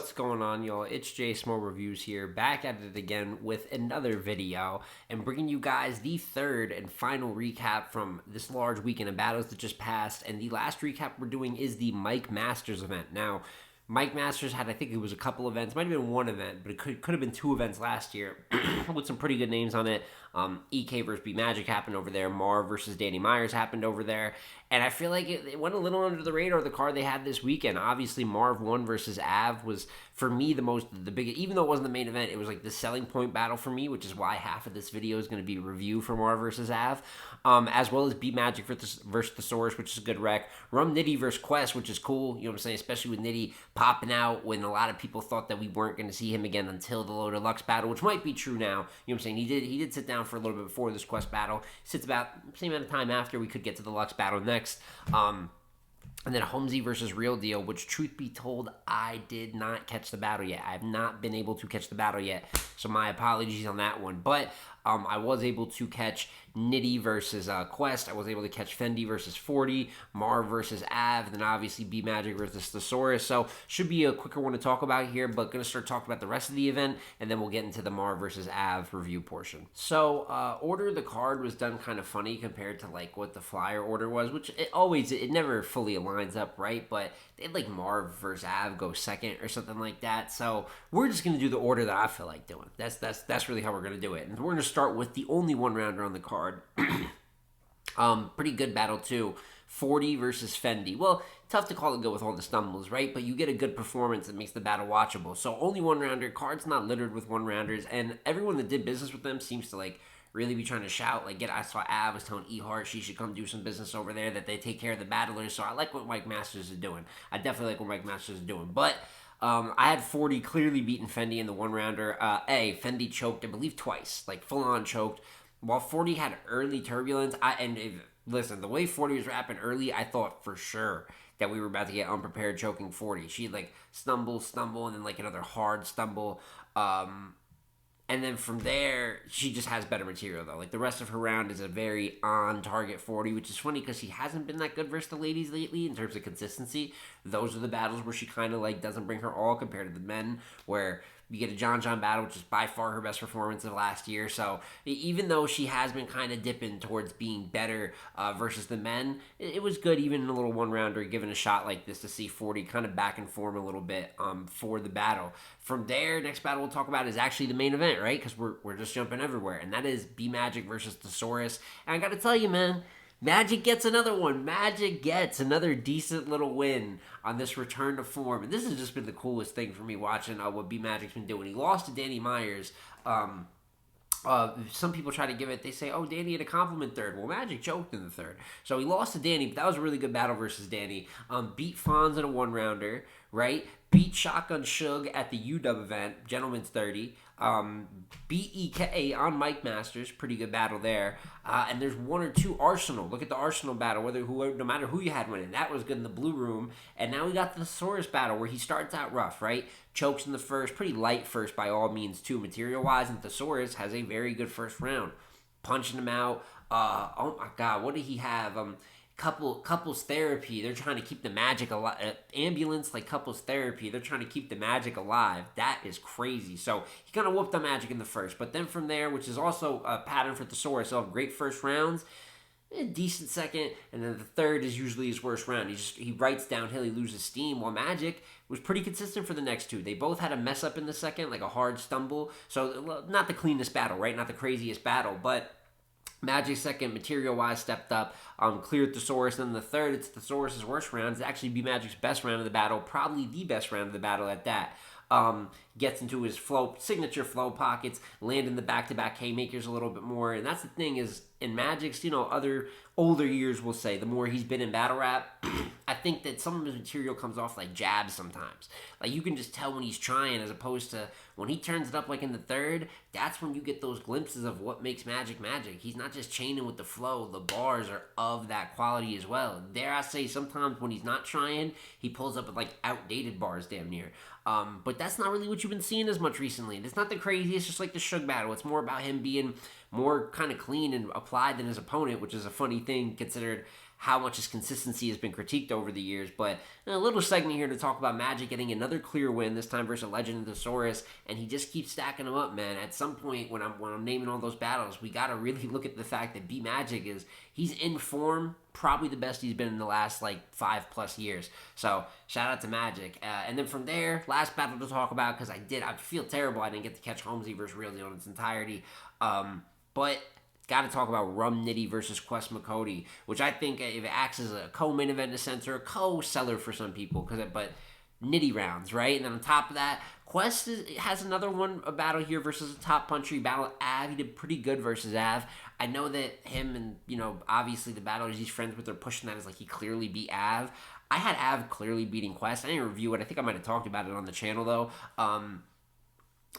What's going on, y'all? It's Jay Small Reviews here, back at it again with another video and bringing you guys the third and final recap from this large weekend of battles that just passed. And the last recap we're doing is the Mike Masters event. Now, Mike Masters had, I think it was a couple events, might have been one event, but it could have been two events last year with some pretty good names on it. EK versus B Magic happened over there. Marv versus Danny Myers happened over there. And I feel like it went a little under the radar, the card they had this weekend. Obviously, Marv Won versus Av was, for me, the biggest, even though it wasn't the main event, it was like the selling point battle for me, which is why half of this video is going to be review for Marv versus Av, as well as B Magic versus TheSaurus, which is a good rec. Nitty versus Quest, which is cool, you know what I'm saying, especially with Nitty popping out when a lot of people thought that we weren't going to see him again until the Low Deluxe battle, which might be true now. You know what I'm saying? He did sit down for a little bit before this Quest battle. Sits about the same amount of time after we could get to the Lux battle next. And then Holmesy versus Real Deal, which, truth be told, I did not catch the battle yet. I have not been able to catch the battle yet, so my apologies on that one. But I was able to catch Nitty versus Quest. I was able to catch Fendi versus 40, Marv versus Av, and then obviously B Magic versus TheSaurus. So should be a quicker one to talk about here, but going to start talking about the rest of the event, and then we'll get into the Marv versus Av review portion. So order of the card was done kind of funny compared to like what the flyer order was, which it never fully aligns up, right? But they had like Marv versus Av go second or something like that. So we're just going to do the order that I feel like doing. That's really how we're going to do it. And we're going to start with the only one rounder on the card. Pretty good battle too. 40 versus Fendi. Well, tough to call it good with all the stumbles, right? But you get a good performance that makes the battle watchable. So only one rounder. Card's not littered with one rounders, and everyone that did business with them seems to like really be trying to shout. Like, I saw Av was telling Ehart she should come do some business over there, that they take care of the battlers. So I like what Mike Masters is doing. I definitely like what Mike Masters is doing. But I had 40 clearly beating Fendi in the one rounder. Fendi choked, I believe, twice, like full on choked. While 40 had early turbulence, listen, the way 40 was rapping early, I thought for sure that we were about to get unprepared choking 40. She like stumble, and then like another hard stumble. And then from there, she just has better material, though. Like, the rest of her round is a very on-target 40, which is funny because she hasn't been that good versus the ladies lately in terms of consistency. Those are the battles where she kind of, like, doesn't bring her all compared to the men, where you get a John battle, which is by far her best performance of last year. So even though she has been kind of dipping towards being better versus the men, it was good even in a little one-rounder, given a shot like this to see 40 kind of back in form a little bit for the battle. From there, next battle we'll talk about is actually the main event, right? Because we're just jumping everywhere. And that is B Magic versus TheSaurus. And I got to tell you, man, Magic gets another one. Magic gets another decent little win on this return to form. And this has just been the coolest thing for me watching what B Magic's been doing. He lost to Danny Myers. Some people try to give it, they say, oh, Danny had a compliment third. Well, Magic choked in the third. So he lost to Danny, but that was a really good battle versus Danny. Beat Fonz in a one-rounder, right? Beat Shotgun Shug at the UW event, Gentleman's 30. Beat EK on Mike Masters, pretty good battle there. And there's one or two Arsenal. Look at the Arsenal battle, no matter who you had winning. That was good in the blue room. And now we got the TheSaurus battle where he starts out rough, right? Chokes in the first, pretty light first by all means too, material-wise. And TheSaurus has a very good first round. Punching him out. Oh my God, what did he have? Couples therapy, they're trying to keep the magic alive. Ambulance, like couples therapy, they're trying to keep the magic alive. That is crazy. So he kind of whooped the magic in the first. But then from there, which is also a pattern for TheSaurus, so great first rounds, decent second, and then the third is usually his worst round. He writes downhill, he loses steam, while Magic was pretty consistent for the next two. They both had a mess up in the second, like a hard stumble. So not the cleanest battle, right? Not the craziest battle, but Magic second, material-wise, stepped up, cleared TheSaurus. Then the third, it's TheSaurus' worst round. It's actually B Magic's best round of the battle, probably the best round of the battle at that. Gets into his signature flow pockets, landing the back-to-back haymakers a little bit more. And that's the thing is, in Magic's, other older years, we'll say, the more he's been in battle rap, I think that some of his material comes off like jabs sometimes. Like, you can just tell when he's trying, as opposed to when he turns it up like in the third, that's when you get those glimpses of what makes Magic Magic. He's not just chaining with the flow. The bars are of that quality as well. Dare I say, sometimes when he's not trying, he pulls up with like outdated bars damn near. But that's not really what you've been seeing as much recently. And it's not the craziest, just like the Shug battle. It's more about him being more kind of clean and applied than his opponent, which is a funny thing considered how much his consistency has been critiqued over the years. But a little segment here to talk about Magic getting another clear win, this time versus a legend of TheSaurus, and he just keeps stacking them up, man. At some point when I'm naming all those battles, we got to really look at the fact that B Magic he's in form, probably the best he's been in the last like 5+ years. So shout out to Magic. And then from there, last battle to talk about, because I feel terrible I didn't get to catch Holmesy versus Real Deal in its entirety. But got to talk about Rum Nitty versus Quest McCody, which I think if it acts as a co-main event in a sense, or a co-seller for some people, but Nitty rounds, right? And then on top of that, Quest has another a battle here versus a top puncher. He battled Av. He did pretty good versus Av. I know that him and, obviously the battlers he's friends with are pushing that as like he clearly beat Av. I had Av clearly beating Quest. I didn't review it. I think I might have talked about it on the channel, though.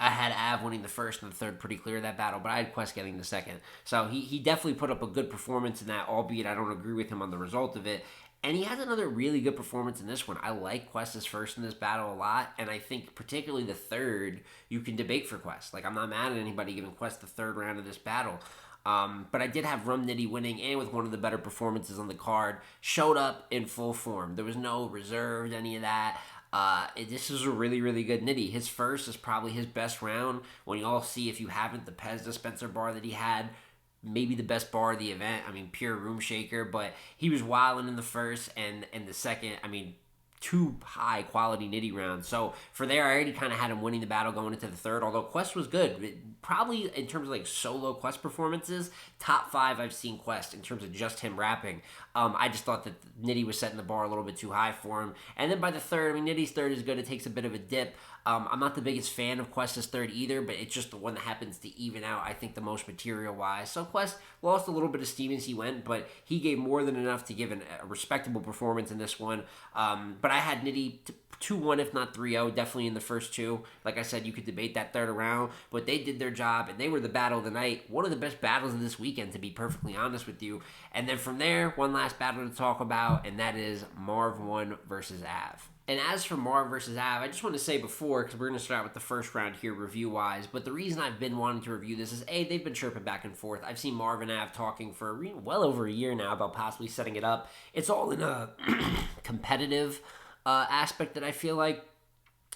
I had Av winning the first and the third pretty clear that battle, but I had Quest getting the second. So he definitely put up a good performance in that, albeit I don't agree with him on the result of it. And he has another really good performance in this one. I like Quest's first in this battle a lot, and I think particularly the third, you can debate for Quest. Like, I'm not mad at anybody giving Quest the third round of this battle. But I did have Rum Nitty winning, and with one of the better performances on the card. Showed up in full form. There was no reserved, any of that. This is a really, really good Nitty. His first is probably his best round. When you all see, if you haven't, the Pez dispenser bar that he had, maybe the best bar of the event. I mean, pure room shaker, but he was wilding in the first and the second. I mean, two high quality Nitty rounds. So for there, I already kind of had him winning the battle going into the third, although Quest was good. Probably in terms of like solo Quest performances, top 5 I've seen Quest in terms of just him rapping. I just thought that Nitty was setting the bar a little bit too high for him. And then by the third, I mean, Nitty's third is good. It takes a bit of a dip. I'm not the biggest fan of Quest's third either, but it's just the one that happens to even out, I think, the most material-wise. So Quest lost a little bit of steam as he went, but he gave more than enough to give a respectable performance in this one. But I had Nitty 2-1, if not 3-0, definitely in the first two. Like I said, you could debate that third round, but they did their job, and they were the battle of the night. One of the best battles of this weekend, to be perfectly honest with you. And then from there, one last battle to talk about, and that is Marv Won versus Av. And as for Marv versus Av, I just want to say before, because we're going to start with the first round here review-wise, but the reason I've been wanting to review this is, A, they've been chirping back and forth. I've seen Marv and Av talking for well over a year now about possibly setting it up. It's all in a competitive aspect that I feel like.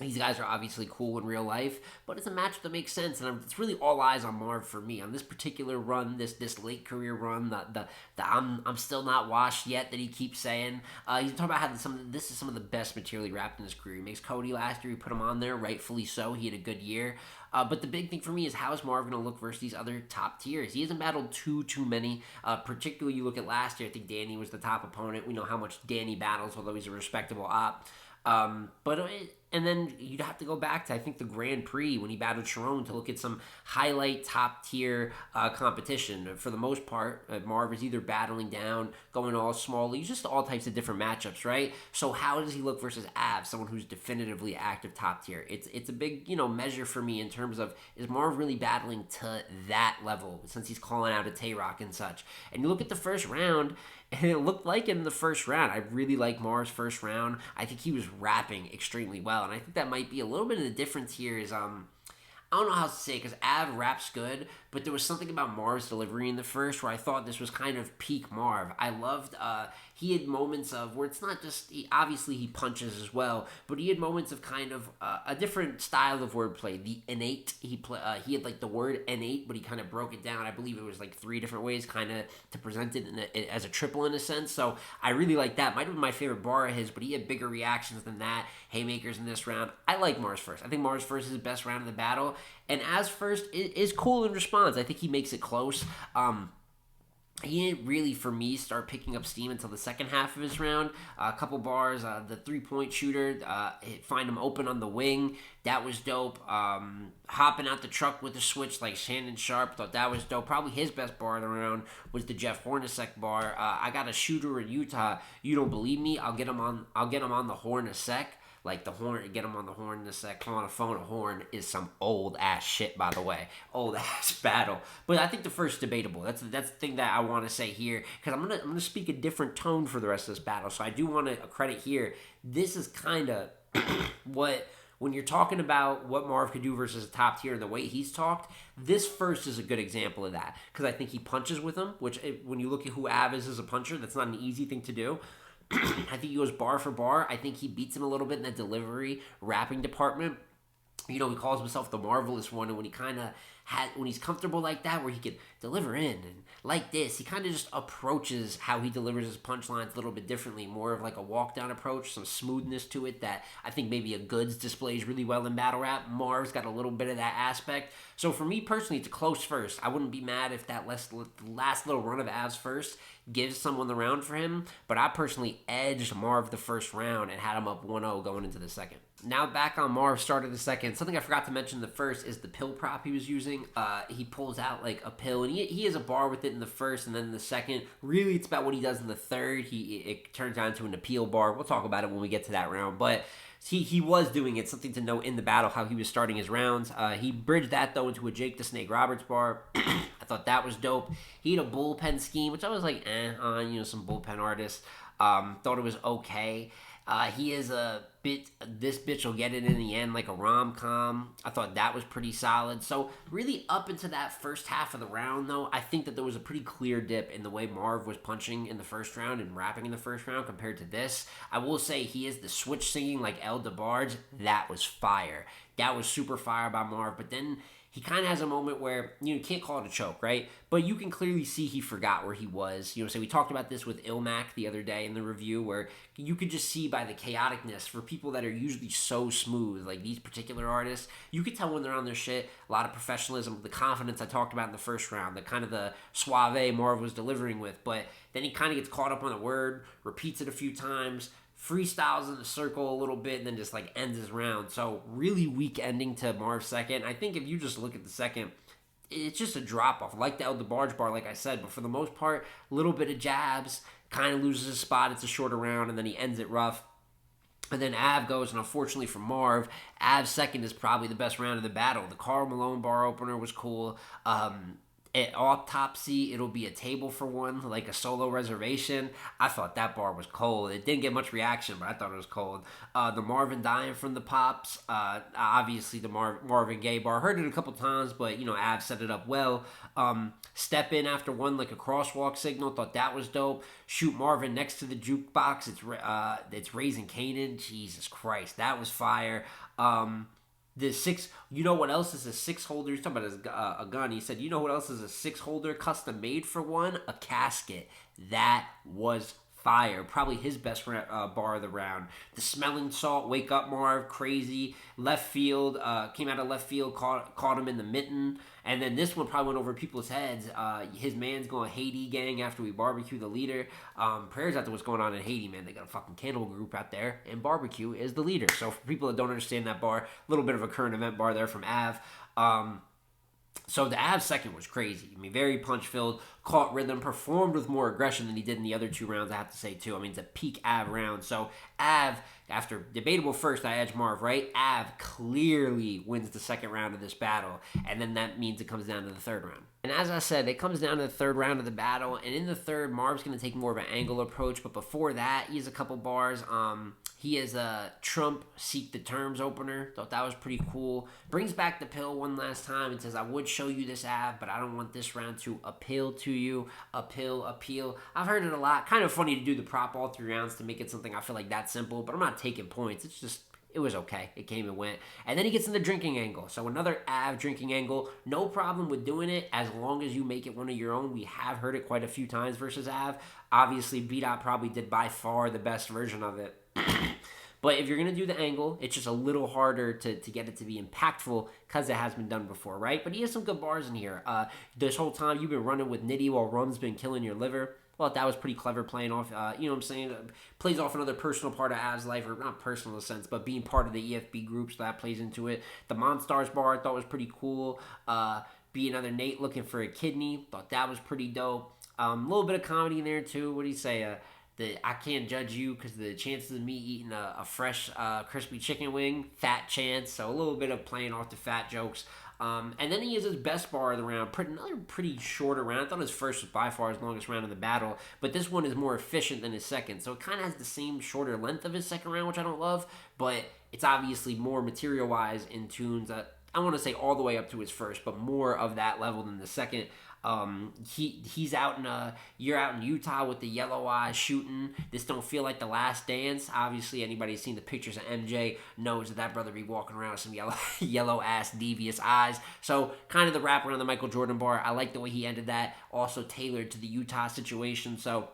These guys are obviously cool in real life, but it's a match that makes sense, and it's really all eyes on Marv for me on this particular run, this late career run. The I'm still not washed yet that he keeps saying. He's talking about how this is some of the best material he rapped in his career. He makes Cody last year. He put him on there, rightfully so. He had a good year. But the big thing for me is, how is Marv going to look versus these other top tiers? He hasn't battled too many. Particularly, you look at last year, I think Danny was the top opponent. We know how much Danny battles, although he's a respectable op. And then you'd have to go back to, I think, the Grand Prix when he battled Sharon to look at some highlight top-tier competition. For the most part, Marv is either battling down, going all small leagues, just all types of different matchups, right? So how does he look versus Av, someone who's definitively active top-tier? It's a big, measure for me in terms of, is Marv really battling to that level since he's calling out a Tay-Rock and such? And you look at the first round, and it looked like in the first round. I really like Marv's first round. I think he was rapping extremely well. And I think that might be a little bit of the difference here is, I don't know how to say it, because Av raps good, but there was something about Marv's delivery in the first where I thought this was kind of peak Marv. I loved, he had moments of where it's not just, obviously he punches as well, but he had moments of kind of a different style of wordplay. The innate, he had like the word innate, but he kind of broke it down. I believe it was like 3 different ways kind of to present it as a triple in a sense. So I really like that. Might have been my favorite bar of his, but he had bigger reactions than that. Haymakers in this round. I like Marv's first. I think Marv's first is the best round of the battle. And as first is cool in response. I think he makes it close. He didn't really, for me, start picking up steam until the second half of his round. A couple bars, the 3-point shooter, find him open on the wing. That was dope. Hopping out the truck with the switch like Shannon Sharp, thought that was dope. Probably his best bar of the round was the Jeff Hornacek bar. I got a shooter in Utah. You don't believe me? I'll get him on the horn a sec. Like the horn, get him on the horn in a sec. Come on a phone, a horn is some old ass shit, by the way. Old ass battle. But I think the first debatable. That's the thing that I want to say here, because I'm gonna speak a different tone for the rest of this battle. So I do want to credit here. This is kind of what when you're talking about what Marv could do versus a top tier and the way he's talked, this first is a good example of that. Because I think he punches with him, which when you look at who Av is as a puncher, that's not an easy thing to do. I think he goes bar for bar. I think he beats him a little bit in that delivery, rapping department. He calls himself the Marvelous One, and when when he's comfortable like that, where he can deliver in and like this, he kind of just approaches how he delivers his punchlines a little bit differently, more of like a walk down approach, some smoothness to it that I think maybe a Goods displays really well in battle rap. Marv's got a little bit of that aspect. So for me personally, it's a close first. I wouldn't be mad if that last little run of Av's first gives someone the round for him, but I personally edged Marv the first round and had him up 1-0 going into the second. Now back on Marv, start of the second. Something I forgot to mention the first is the pill prop he was using. He pulls out like a pill, and he has a bar with it in the first, and then in the second, really it's about what he does in the third. It turns out into an appeal bar. We'll talk about it when we get to that round, but he was doing it. Something to note in the battle, how he was starting his rounds. He bridged that, though, into a Jake the Snake Roberts bar. I thought that was dope. He had a bullpen scheme, which I was like, on, some bullpen artists. Thought it was okay. He is this bitch will get it in the end, like a rom-com. I thought that was pretty solid. So really up into that first half of the round, though, I think that there was a pretty clear dip in the way Marv was punching in the first round and rapping in the first round compared to this. I will say he is the switch singing like El DeBarge. That was fire. That was super fire by Marv. But then he kind of has a moment where, you can't call it a choke, right? But you can clearly see he forgot where he was. So we talked about this with Ilmac the other day in the review, where you could just see by the chaoticness for people that are usually so smooth, like these particular artists, you could tell when they're on their shit, a lot of professionalism, the confidence I talked about in the first round, the kind of the suave Marv was delivering with, but then he kind of gets caught up on a word, repeats it a few times, freestyles in the circle a little bit, and then just like ends his round. So really weak ending to Marv's second. I think if you just look at the second, it's just a drop off, like the El DeBarge bar, like I said. But for the most part, a little bit of jabs, kind of loses his spot. It's a shorter round, and then he ends it rough. And then Av goes, and unfortunately for Marv, Av's second is probably the best round of the battle. The Karl Malone bar opener was cool. At Autopsy, it'll be a table for one, like a solo reservation. I thought that bar was cold. It didn't get much reaction, but I thought it was cold. The Marvin dying from the Pops, obviously the Marvin Gaye bar. Heard it a couple times, but, Av set it up well. Step in after one, like a crosswalk signal. Thought that was dope. Shoot Marvin next to the jukebox. It's Raising Canaan. Jesus Christ, that was fire. The six, what else is a six holder? He's talking about a gun. He said, what else is a six holder custom made for one? A casket. That was fire. Probably his best bar of the round. The Smelling Salt, Wake Up Marv, crazy. Left field, came out of left field, caught him in the mitten. And then this one probably went over people's heads. His man's going Haiti gang after we barbecue the leader. Prayers out to what's going on in Haiti, man. They got a fucking cannibal group out there, and barbecue is the leader. So for people that don't understand that bar, a little bit of a current event bar there from Av. So the Av second was crazy. Very punch-filled, caught rhythm, performed with more aggression than he did in the other two rounds, I have to say, too. It's a peak Av round. So Av, after debatable first, I edge Marv, right? Av clearly wins the second round of this battle, and then that means it comes down to the third round. And as I said, it comes down to the third round of the battle, and in the third, Marv's going to take more of an angle approach, but before that, he has a couple bars. He has a Trump Seek the Terms opener. Thought that was pretty cool. Brings back the pill one last time and says, I would show you this Av, but I don't want this round to appeal to you. Appeal. I've heard it a lot. Kind of funny to do the prop all three rounds to make it something I feel like that simple, but I'm not taking points. It's just, it was okay. It came and went. And then he gets in the drinking angle. So another Av drinking angle. No problem with doing it as long as you make it one of your own. We have heard it quite a few times versus Av. Obviously, B-Dot probably did by far the best version of it. But if you're going to do the angle, it's just a little harder to get it to be impactful because it has been done before, right? But he has some good bars in here. This whole time you've been running with Nitty while Rum's been killing your liver. Well, that was pretty clever playing off, you know what I'm saying? Plays off another personal part of Av's life, or not personal in a sense, but being part of the EFB group, so that plays into it. The Monstars bar I thought was pretty cool. Be another Nate looking for a kidney. Thought that was pretty dope. A little bit of comedy in there too. What do you say? I can't judge you because the chances of me eating a fresh crispy chicken wing, fat chance. So a little bit of playing off the fat jokes. And then he has his best bar of the round, another pretty shorter round. I thought his first was by far his longest round in the battle, but this one is more efficient than his second. So it kind of has the same shorter length of his second round, which I don't love, but it's obviously more material-wise in tunes. I want to say all the way up to his first, but more of that level than the second. He's out in you're out in Utah with the yellow eyes shooting. This don't feel like the Last Dance. Obviously, anybody who's seen the pictures of MJ knows that brother be walking around with some yellow ass devious eyes. So kind of the wrap around the Michael Jordan bar. I like the way he ended that. Also tailored to the Utah situation. So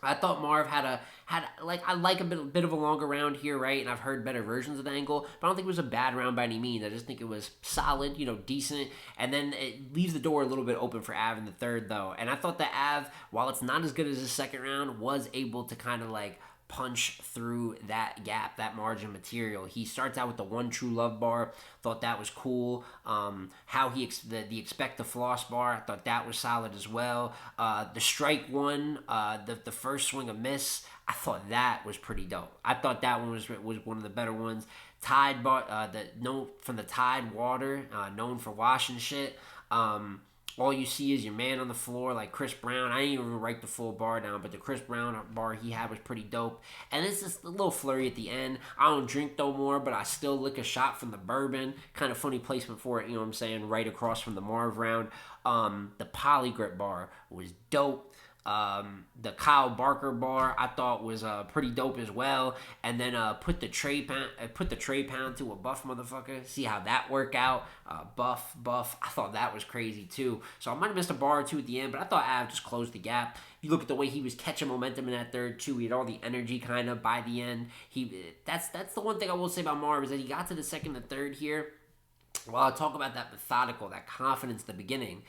I thought Marv had I like a bit of a longer round here, right? And I've heard better versions of the angle, but I don't think it was a bad round by any means. I just think it was solid, decent, and then it leaves the door a little bit open for Av in the third, though. And I thought that Av, while it's not as good as his second round, was able to kind of like punch through that gap, that margin material. He starts out with the One True Love bar. Thought that was cool. How the Expect the Floss bar, I thought that was solid as well. The Strike one, the first swing of miss, I thought that was pretty dope. I thought that one was one of the better ones. Tide bar, from the Tide water, known for washing shit. All you see is your man on the floor, like Chris Brown. I didn't even write the full bar down, but the Chris Brown bar he had was pretty dope. And it's just a little flurry at the end. I don't drink no more, but I still lick a shot from the bourbon. Kind of funny placement for it, you know what I'm saying? Right across from the Marv round. The Polygrip bar was dope. The Kyle Barker bar I thought was pretty dope as well, and then put the Trey Pound to a buff motherfucker. See how that work out. Buff. I thought that was crazy too. So I might have missed a bar or two at the end, but I thought Av just closed the gap. You look at the way he was catching momentum in that third too. He had all the energy kind of by the end. That's the one thing I will say about Marv is that he got to the second and third here. While I talk about that methodical, that confidence at the beginning,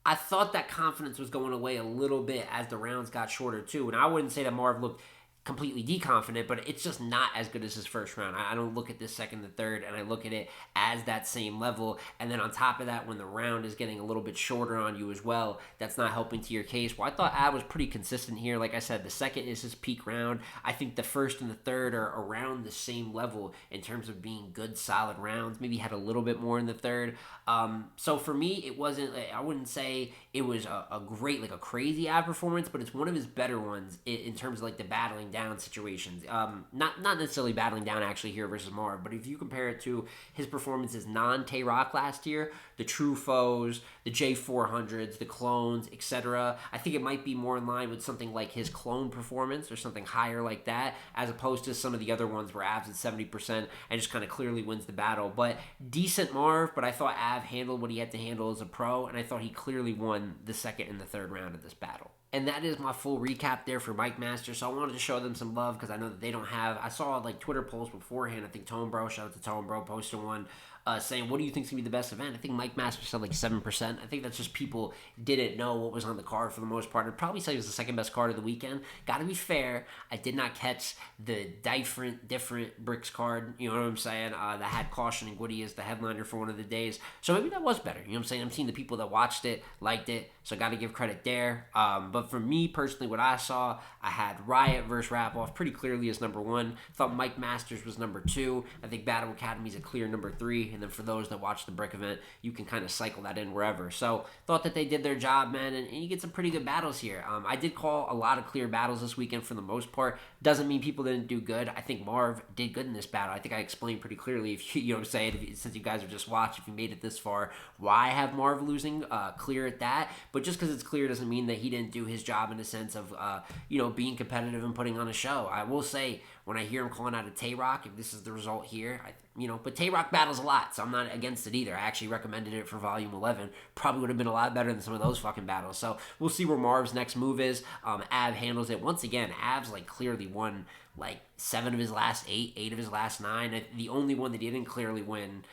I thought that confidence was going away a little bit as the rounds got shorter too. And I wouldn't say that Marv looked completely deconfident, but it's just not as good as his first round. I don't look at this second and third, and I look at it as that same level. And then on top of that, when the round is getting a little bit shorter on you as well, that's not helping to your case. Well, I thought Ab was pretty consistent here. Like I said, the second is his peak round. I think the first and the third are around the same level in terms of being good, solid rounds. Maybe had a little bit more in the third. So for me, it wasn't, I wouldn't say it was a great, like a crazy Ab performance, but it's one of his better ones in terms of like the battling down situations. Not necessarily battling down actually here versus Marv, but if you compare it to his performances non-Tay Rock last year, the True Foes, the J400s, the clones, etc., I think it might be more in line with something like his clone performance or something higher like that, as opposed to some of the other ones where Av's at 70% and just kind of clearly wins the battle. But decent Marv, but I thought Av handled what he had to handle as a pro, and I thought he clearly won the second and the third round of this battle. And that is my full recap there for Mike Masters. So I wanted to show them some love because I know that they don't have. I saw like Twitter polls beforehand. I think Tone Bro, shout out to Tone Bro, posted one saying, what do you think is going to be the best event? I think Mike Masters said like 7%. I think that's just people didn't know what was on the card for the most part. I'd probably say it was the second best card of the weekend. Got to be fair, I did not catch the different bricks card, you know what I'm saying, that had Caution and Woody as the headliner for one of the days. So maybe that was better, you know what I'm saying? I'm seeing the people that watched it, liked it, so got to give credit there. But for me personally, what I saw, I had Riot versus Rap-Off pretty clearly as number one. Thought Mike Masters was number two. I think Battle Academy's a clear number three. And then for those that watch the brick event, you can kind of cycle that in wherever. So thought that they did their job, man, and you get some pretty good battles here. I did call a lot of clear battles this weekend for the most part. Doesn't mean people didn't do good. I think Marv did good in this battle. I think I explained pretty clearly, if you know what I'm saying, since you guys have just watched, if you made it this far, why I have Marv losing clear at that. But just because it's clear doesn't mean that he didn't do his job in the sense of, being competitive and putting on a show. I will say, when I hear him calling out a Tay Rock, if this is the result here, but Tay Rock battles a lot, so I'm not against it either. I actually recommended it for Volume 11. Probably would have been a lot better than some of those fucking battles. So we'll see where Marv's next move is. Av handles it. Once again, Av's like clearly won like 7 of his last 8 of his last 9. The only one that he didn't clearly win,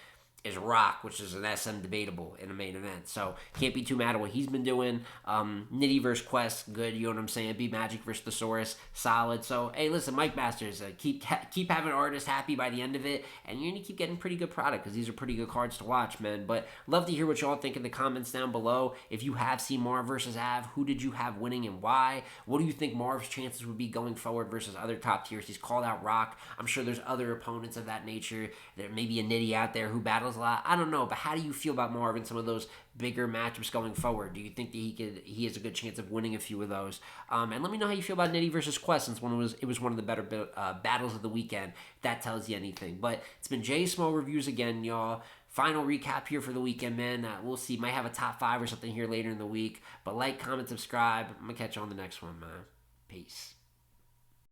is Rock, which is an SM debatable in the main event. So can't be too mad at what he's been doing. Nitty versus Quest, good. You know what I'm saying? Be Magic versus TheSaurus, solid. So hey, listen, Mike Masters, keep having artists happy by the end of it, and you're gonna keep getting pretty good product because these are pretty good cards to watch, man. But love to hear what y'all think in the comments down below. If you have seen Marv versus Av, who did you have winning and why? What do you think Marv's chances would be going forward versus other top tiers? He's called out Rock. I'm sure there's other opponents of that nature. There may be a Nitty out there who battles a lot. I don't know, but how do you feel about Marv in some of those bigger matchups going forward? Do you think that he has a good chance of winning a few of those? And let me know how you feel about Nitty versus Quest, since it was one of the better battles of the weekend. If that tells you anything. But it's been Jay Smo Reviews again, y'all. Final recap here for the weekend, man. We'll see. Might have a top 5 or something here later in the week. But like, comment, subscribe. I'm gonna catch you on the next one, man. Peace.